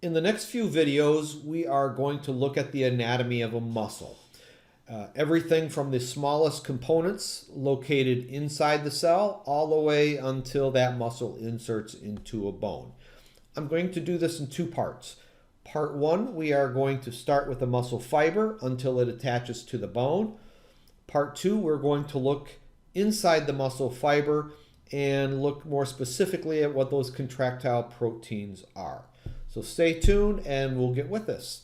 In the next few videos, we are going to look at the anatomy of a muscle. Everything from the smallest components located inside the cell all the way until that muscle inserts into a bone. I'm going to do this in two parts. Part one, we are going to start with the muscle fiber until it attaches to the bone. Part two, we're going to look inside the muscle fiber and look more specifically at what those contractile proteins are. So stay tuned and we'll get with this.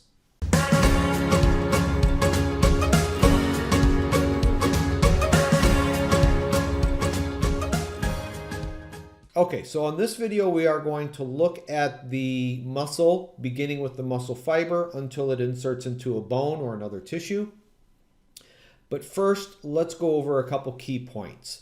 Okay, so on this video we are going to look at the muscle, beginning with the muscle fiber until it inserts into a bone or another tissue. But first, let's go over a couple key points.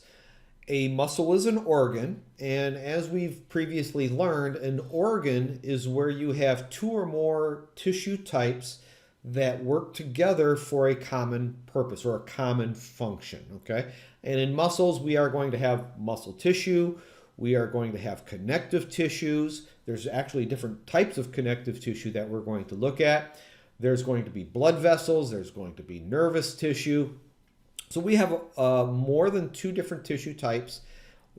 A muscle is an organ, and as we've previously learned, an organ is where you have two or more tissue types that work together for a common purpose or a common function, okay? And in muscles, we are going to have muscle tissue, we are going to have connective tissues. There's actually different types of connective tissue that we're going to look at. There's going to be blood vessels, there's going to be nervous tissue. So we have more than two different tissue types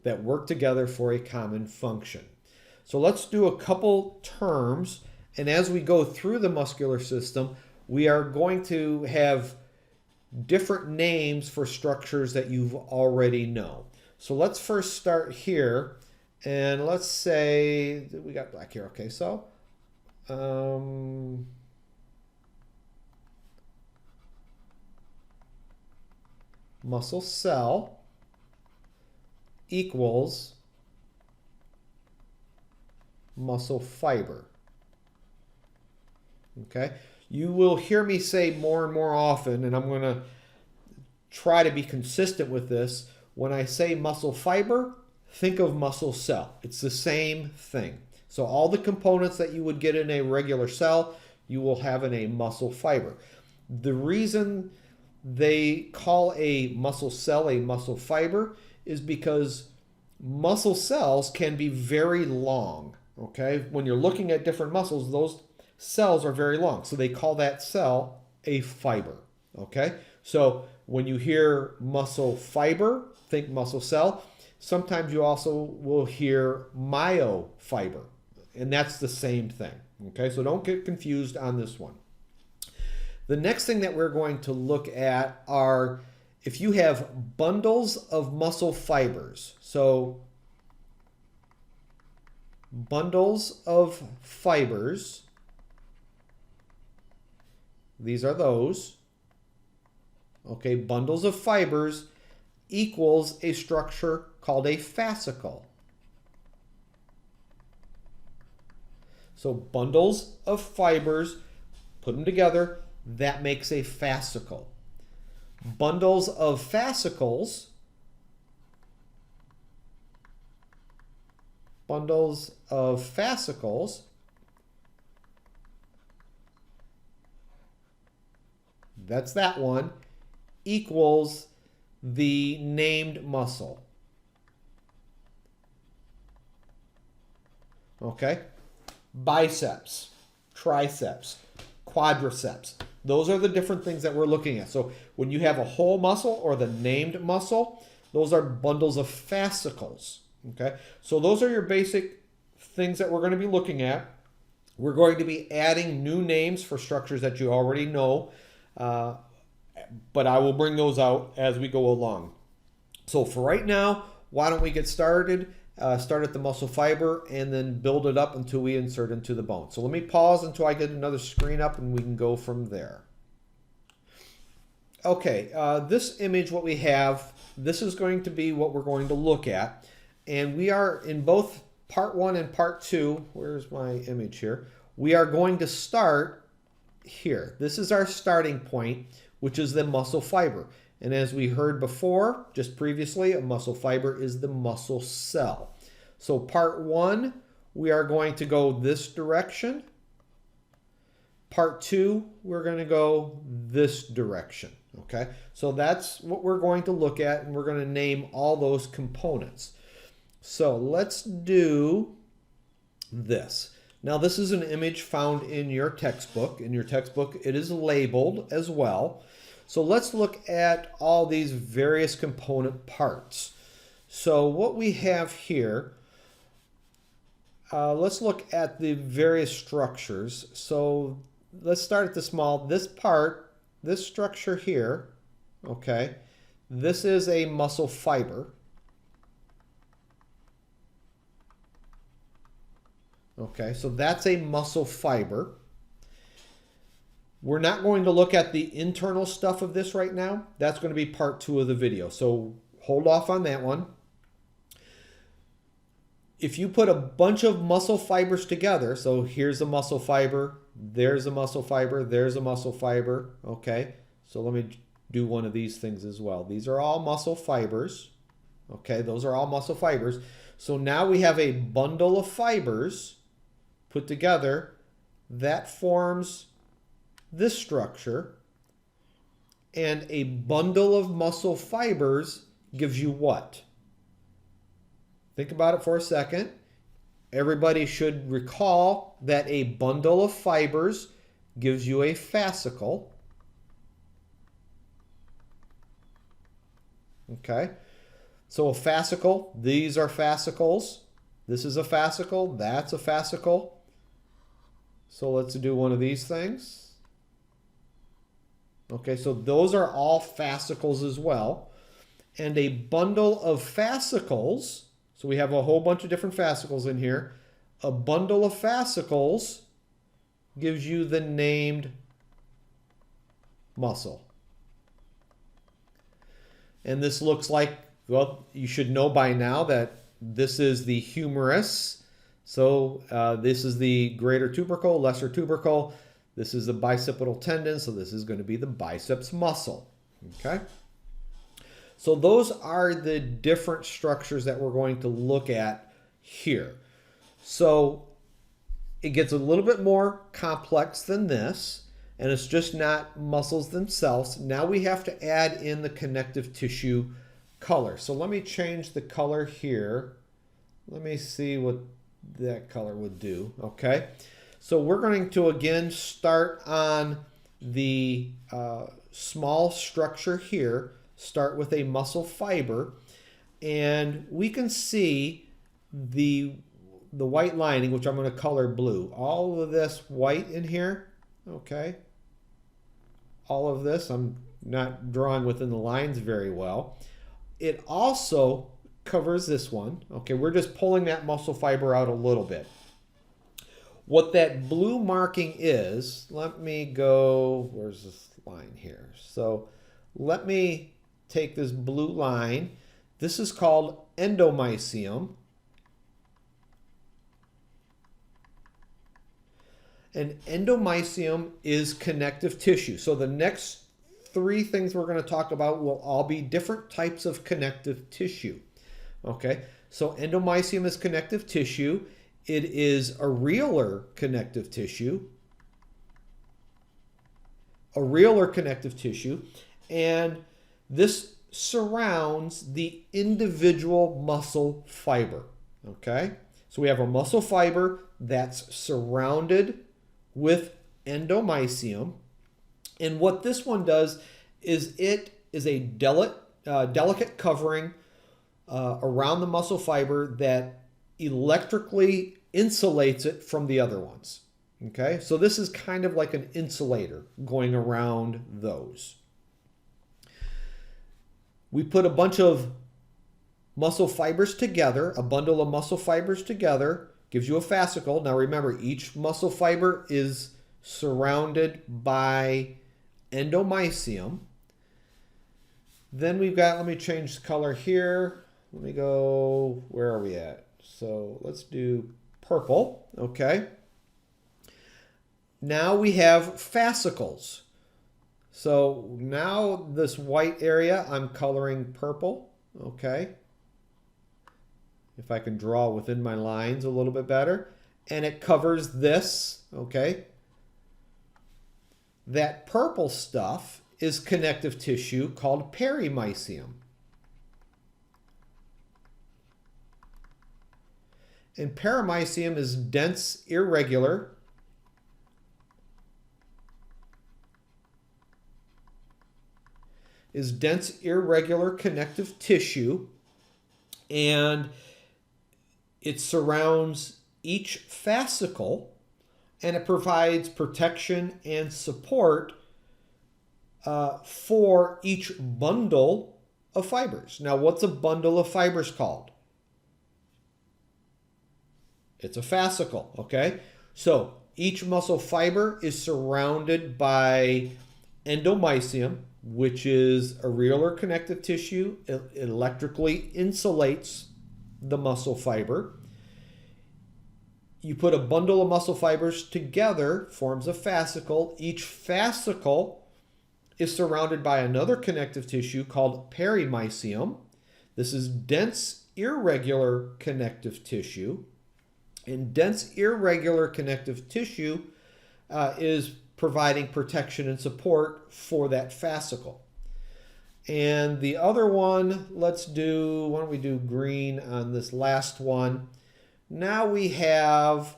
that work together for a common function. So let's do a couple terms, and as we go through the muscular system, we are going to have different names for structures that you already know. So let's first start here, and let's say we got black here. Okay, so muscle cell equals muscle fiber. Okay, you will hear me say more and more often, and I'm going to try to be consistent with this. When I say muscle fiber, think of muscle cell. It's the same thing. So all the components that you would get in a regular cell, you will have in a muscle fiber. The reason they call a muscle cell a muscle fiber is because muscle cells can be very long, okay? When you're looking at different muscles, those cells are very long. So they call that cell a fiber, okay? So when you hear muscle fiber, think muscle cell. Sometimes you also will hear myofiber, and that's the same thing, okay? So don't get confused on this one. The next thing that we're going to look at are if you have bundles of muscle fibers. So bundles of fibers, these are those. Okay, bundles of fibers equals a structure called a fascicle. So bundles of fibers, put them together, that makes a fascicle. Bundles of fascicles, that's that one, equals the named muscle. Okay? Biceps, triceps, quadriceps. Those are the different things that we're looking at. So when you have a whole muscle or the named muscle, those are bundles of fascicles. Okay? So those are your basic things that we're going to be looking at. We're going to be adding new names for structures that you already know. But I will bring those out as we go along. So for right now, why don't we get started? Start at the muscle fiber and then build it up until we insert into the bone. So let me pause until I get another screen up and we can go from there. Okay, this image, what we have, this is going to be what we're going to look at. And we are in both part one and part two. Where's my image here? We are going to start here. This is our starting point, which is the muscle fiber. And as we heard before, just previously, a muscle fiber is the muscle cell. So part one, we are going to go this direction. Part two, we're going to go this direction. Okay, so that's what we're going to look at, and we're going to name all those components. So let's do this. Now this is an image found in your textbook. In your textbook it is labeled as well. So let's look at all these various component parts. So what we have here, let's look at the various structures. So let's start at the small. This part, this structure here, okay, this is a muscle fiber. Okay, so that's a muscle fiber. We're not going to look at the internal stuff of this right now. That's going to be part 2 of the video. So hold off on that one. If you put a bunch of muscle fibers together, so here's a muscle fiber, there's a muscle fiber, there's a muscle fiber. Okay, so let me do one of these things as well. These are all muscle fibers. Okay, those are all muscle fibers. So now we have a bundle of fibers put together that forms this structure, and a bundle of muscle fibers gives you what? Think about it for a second. Everybody should recall that a bundle of fibers gives you a fascicle. Okay, so a fascicle, these are fascicles. This is a fascicle, that's a fascicle. So let's do one of these things. Okay, so those are all fascicles as well. And a bundle of fascicles, so we have a whole bunch of different fascicles in here. A bundle of fascicles gives you the named muscle. And this looks like, well, you should know by now that this is the humerus. So this is the greater tubercle, lesser tubercle. This is the bicipital tendon, so this is going to be the biceps muscle. Okay? So those are the different structures that we're going to look at here. So it gets a little bit more complex than this, and it's just not muscles themselves. Now we have to add in the connective tissue color. So let me change the color here. Let me see what that color would do. Okay, so we're going to again start on the small structure here. Start with a muscle fiber, and we can see the white lining, which I'm going to color blue. All of this white in here, okay, all of this, I'm not drawing within the lines very well. It also covers this one. Okay, we're just pulling that muscle fiber out a little bit. What that blue marking is, let me go, where's this line here? So let me take this blue line. This is called endomysium. And endomysium is connective tissue. So the next 3 things we're going to talk about will all be different types of connective tissue. Okay, so endomysium is connective tissue. It is areolar connective tissue. Areolar connective tissue. And this surrounds the individual muscle fiber. Okay, so we have a muscle fiber that's surrounded with endomysium. And what this one does is it is a delicate covering around the muscle fiber that electrically insulates it from the other ones. Okay, so this is kind of like an insulator going around those. We put a bunch of muscle fibers together, a bundle of muscle fibers together, gives you a fascicle. Now remember, each muscle fiber is surrounded by endomysium. Then we've got, let me change the color here. Let me go, where are we at? So let's do purple, okay. Now we have fascicles. So now this white area, I'm coloring purple, okay. If I can draw within my lines a little bit better. And it covers this, okay. That purple stuff is connective tissue called perimysium. And paramycium is dense, irregular, connective tissue, and it surrounds each fascicle, and it provides protection and support for each bundle of fibers. Now, what's a bundle of fibers called? It's a fascicle, okay? So each muscle fiber is surrounded by endomycium, which is areolar connective tissue. It electrically insulates the muscle fiber. You put a bundle of muscle fibers together, forms a fascicle. Each fascicle is surrounded by another connective tissue called perimycium. This is dense, irregular connective tissue. And dense, irregular connective tissue is providing protection and support for that fascicle. And the other one, why don't we do green on this last one? Now we have,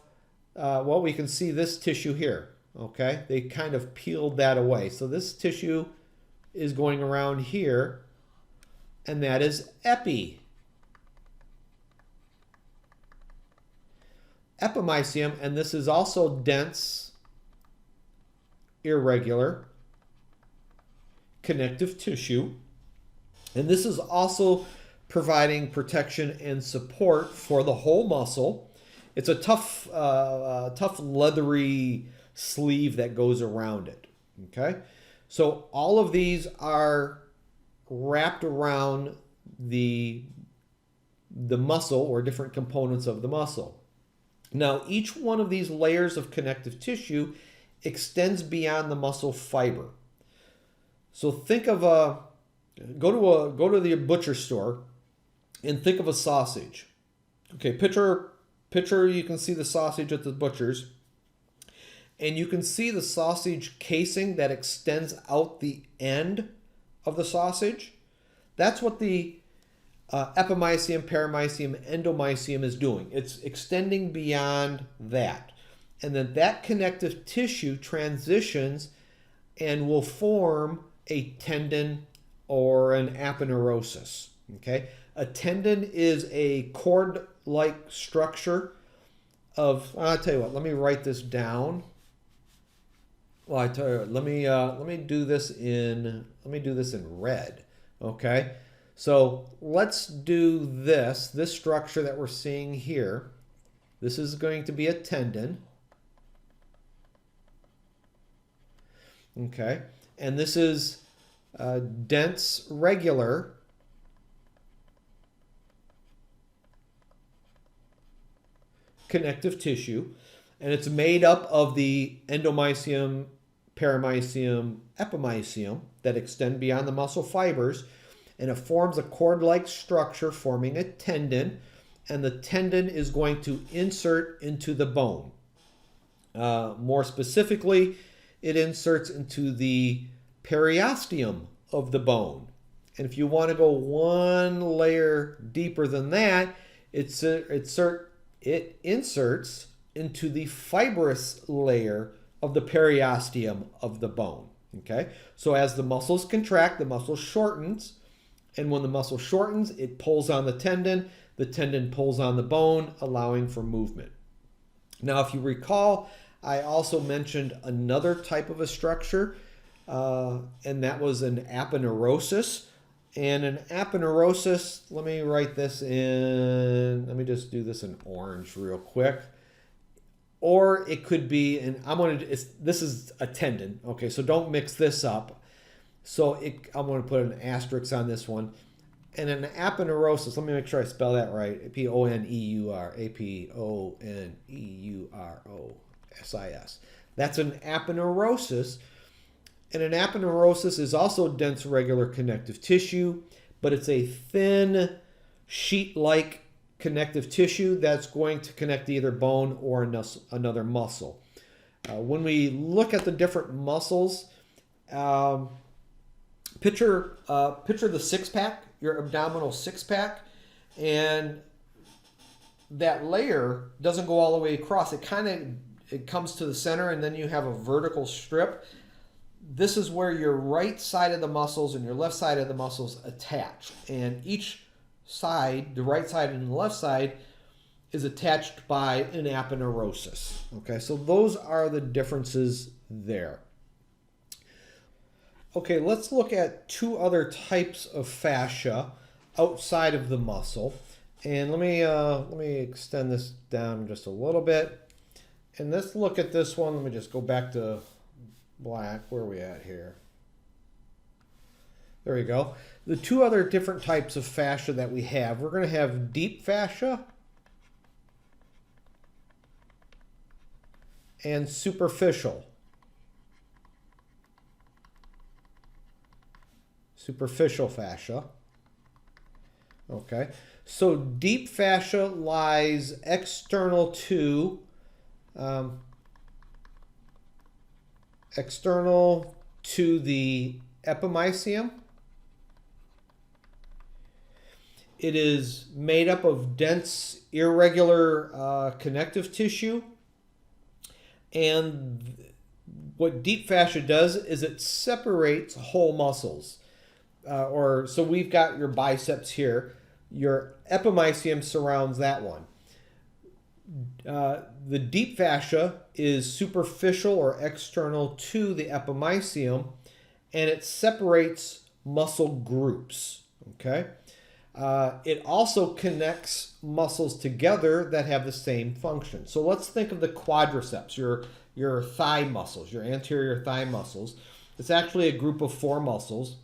we can see this tissue here, okay? They kind of peeled that away. So this tissue is going around here, and that is epimycium, and this is also dense, irregular connective tissue. And this is also providing protection and support for the whole muscle. It's a tough leathery sleeve that goes around it. Okay, so all of these are wrapped around the muscle or different components of the muscle. Now, each one of these layers of connective tissue extends beyond the muscle fiber. So think of go to the butcher store and think of a sausage. Okay, picture you can see the sausage at the butcher's, and you can see the sausage casing that extends out the end of the sausage. That's what the epimycium, paramycium, endomycium is doing. It's extending beyond that. And then that connective tissue transitions and will form a tendon or an aponeurosis. Okay? A tendon is a cord-like structure of, I'll tell you what, let me write this down. Well, I tell you what, let me do this in red. Okay? So let's do this structure that we're seeing here. This is going to be a tendon. Okay, and this is dense, regular connective tissue, and it's made up of the endomycium, paramycium, epimycium that extend beyond the muscle fibers, and it forms a cord-like structure forming a tendon, and the tendon is going to insert into the bone. More specifically, it inserts into the periosteum of the bone. And if you want to go one layer deeper than that, it inserts into the fibrous layer of the periosteum of the bone. Okay? So as the muscles contract, the muscle shortens, and when the muscle shortens, it pulls on the tendon pulls on the bone, allowing for movement. Now, if you recall, I also mentioned another type of a structure, and that was an aponeurosis. And an aponeurosis, let me just do this in orange real quick. Or it could be, this is a tendon, okay, so don't mix this up. So I'm going to put an asterisk on this one. And an aponeurosis, let me make sure I spell that right. P-O-N-E-U-R, A-P-O-N-E-U-R-O-S-I-S. That's an aponeurosis. And an aponeurosis is also dense, regular connective tissue, but it's a thin, sheet-like connective tissue that's going to connect either bone or another muscle. When we look at the different muscles, picture the six-pack, your abdominal six-pack, and that layer doesn't go all the way across. It comes to the center, and then you have a vertical strip. This is where your right side of the muscles and your left side of the muscles attach. And each side, the right side and the left side, is attached by an aponeurosis. Okay, so those are the differences there. Okay, let's look at two other types of fascia outside of the muscle. And let me extend this down just a little bit. And let's look at this one. Let me just go back to black. Where are we at here? There we go. The two other different types of fascia that we have, we're going to have deep fascia and superficial. Superficial fascia. Okay, so deep fascia lies external to the epimysium. It is made up of dense, irregular connective tissue. And what deep fascia does is it separates whole muscles. So we've got your biceps here. Your epimysium surrounds that one. The deep fascia is superficial or external to the epimysium, and it separates muscle groups. Okay. It also connects muscles together that have the same function. So let's think of the quadriceps, your thigh muscles, your anterior thigh muscles. It's actually a group of 4 muscles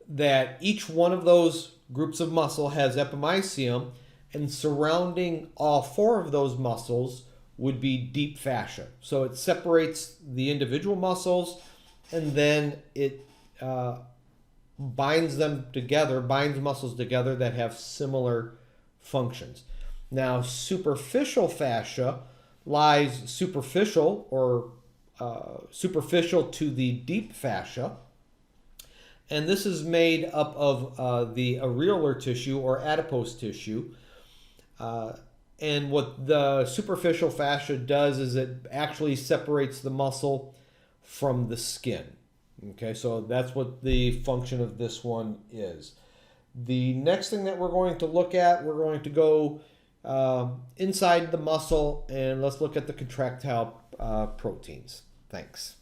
that each one of those groups of muscle has epimysium, and surrounding all 4 of those muscles would be deep fascia. So it separates the individual muscles, and then it binds them together, binds muscles together that have similar functions. Now, superficial fascia lies superficial to the deep fascia, and this is made up of the areolar tissue or adipose tissue. And what the superficial fascia does is it actually separates the muscle from the skin. Okay, so that's what the function of this one is. The next thing that we're going to look at, we're going to go inside the muscle, and let's look at the contractile proteins. Thanks.